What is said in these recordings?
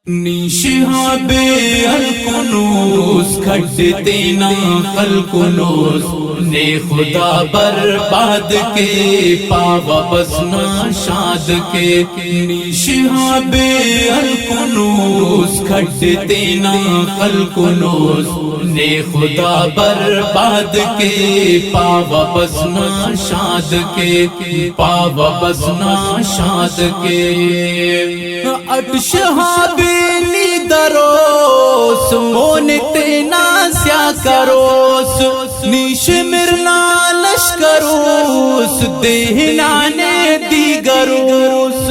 شہاب الکنوز کھٹتے نا الکنوز نے خدا برباد کے پاوا بسنا شاد کے شہاب الکنوز کھٹتے نا الکنوز نے خدا برباد کے پاوا بسنا شاد کے پاوا بسنا شاد کے اٹ شہاب دروس مونتے ناسیا کروس نیش مرنا لشکروس دہنانے دیگروس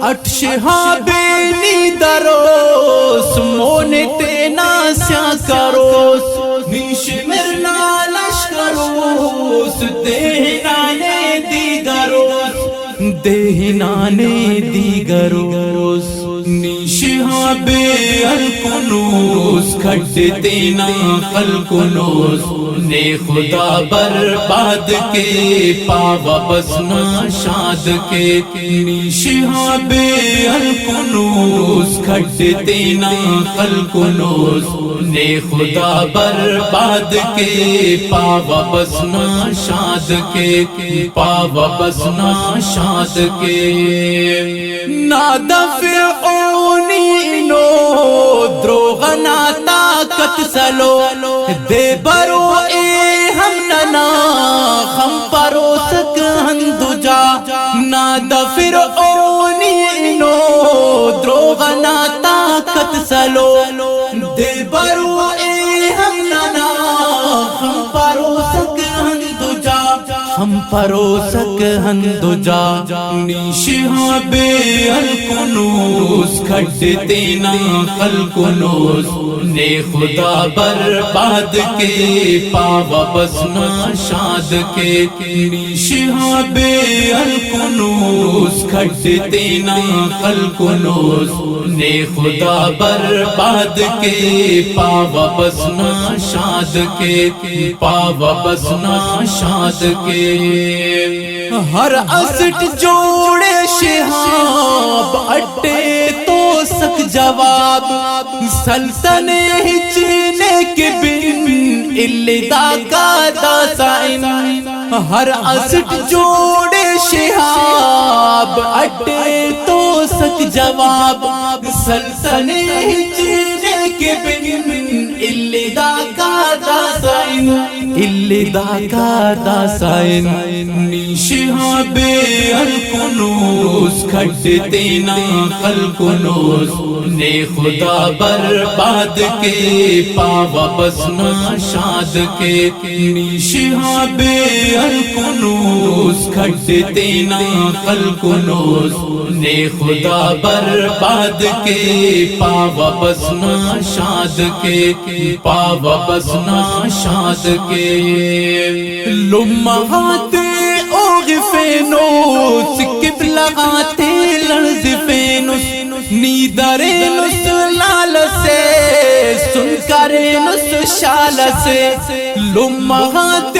اٹ شہابینی دروس مونتے ناسیا کروس نیش مرنا لشکروس دہنانے دیگروس دہنانے دیگروس شہاب الکنوز کھٹتے نا الکنوز نے خدا برباد کے پاوا بسنا شاد کے شہاب الکنوز کھٹتے نا الکنوز نے خدا برباد کے پاوا بسنا شاد کے پاوا بسنا شاد کے نادا فرعونی نو دروغنا طاقت سلو دے برو اے ہم ننا خم پرو سک ہندو جا نادا فرعونی نو دروغنا طاقت سلو دے برو اے ہم ننا خم پرو سک ہندو جا ہم پروسک ہندو جا شہاب الکنوز کھٹتے نا الکنوز نے خدا برباد کے پاوا بسنا شاد کے شہاب الکنوز کھٹتے نا الکنوز نے خدا برباد کے پاوا بسنا شاد کے پاوا بسنا شاد کے ہر اسٹ جوڑے شہاب اٹے تو سک جواب سلطنے ہچنے کے بن الدا کا داسائن ہر اسٹ جوڑے شہاب اٹے تو سک جواب سلطنے ہچنے کے بن الدا کا داسائن الدا کا داسائن شہاب الکنوز کھٹتے نا الکنوز نے خدا برباد کے پاوا بسنا شاد کے شہاب الکنوز کھٹتے نا الکنوز نے خدا برباد کے پاوا بسنا شاد کے پاوا بسنا شاد کے لمحات اوغ فینوس قبلغات لرز فینوس نیدرینوس لال سے سن کرینوس شال سے لمحات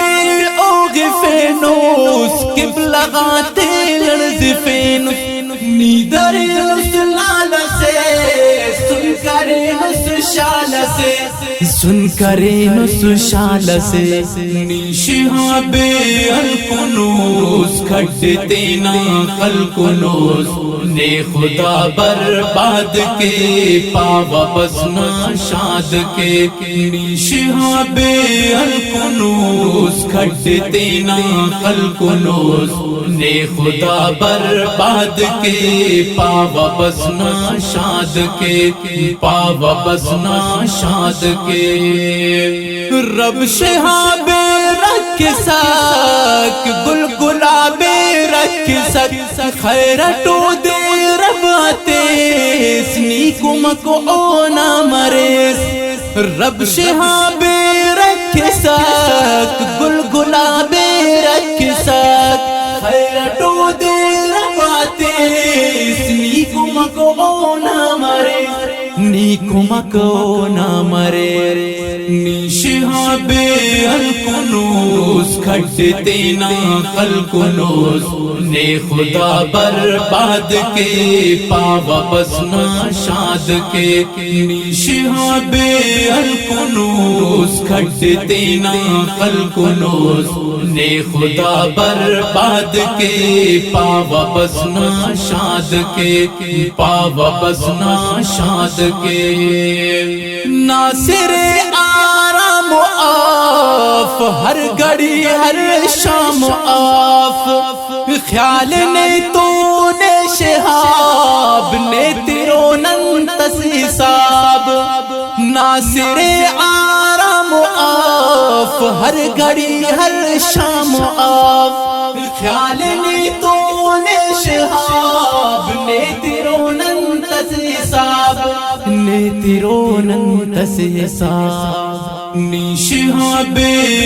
اوغ فینوس قبلغات لرز فینوس نیدرینوس لال سے سن کرینوس شال سے سن کرینوس شال سے شہاب الکنوز کھٹتے نا الکنوز نے خدا برباد کے پاوا بسنا شاد کے شہاب الکنوز کھٹتے نا الکنوز نے خدا برباد کے پاوا بسنا شاد کے پاوا بسنا شاد کے رب شہاب رکھ سک گل گلاب رکھ سک خیرٹو دے رب آتیس نیکم کو اونا مریس رب شہاب رکھ سک گل گلاب رکھ سک خیرٹو دے رب آتیس نیکم کو اونا مریس نیکو مکو نہ مرے نی شہاب الکنوز کھٹتے نا خلقنوز نے خدا برباد کے پاوا بسنا شاد کے نی شہاب الکنوز کھٹتے نا خلقنوز نے خدا برباد کے پاوا بسنا شاد کے پاوا بسنا شاد کے ناصر آرام و آف ہر گھڑی ہر شام آف خیال نے تو نے شہاب نے تیرو ننتس حساب ناصر آرام و آف ہر گھڑی ہر شام آف خیال نے تو نے شہاب نے تیرو ننتس حساب نے تیرو ننتس حساب نی شہاب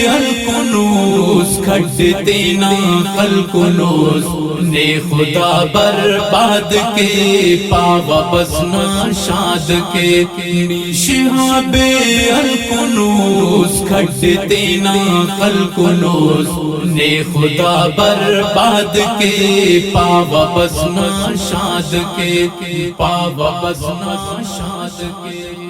الکنوز کھٹتے نا خلقنوز نے خدا برباد کے پاوا بسنا شاد کے نی شہاب الکنوز کھٹتے نا خلقنوز نے خدا برباد کے پاوا بسنا شاد کے پاوا بسنا شاد کے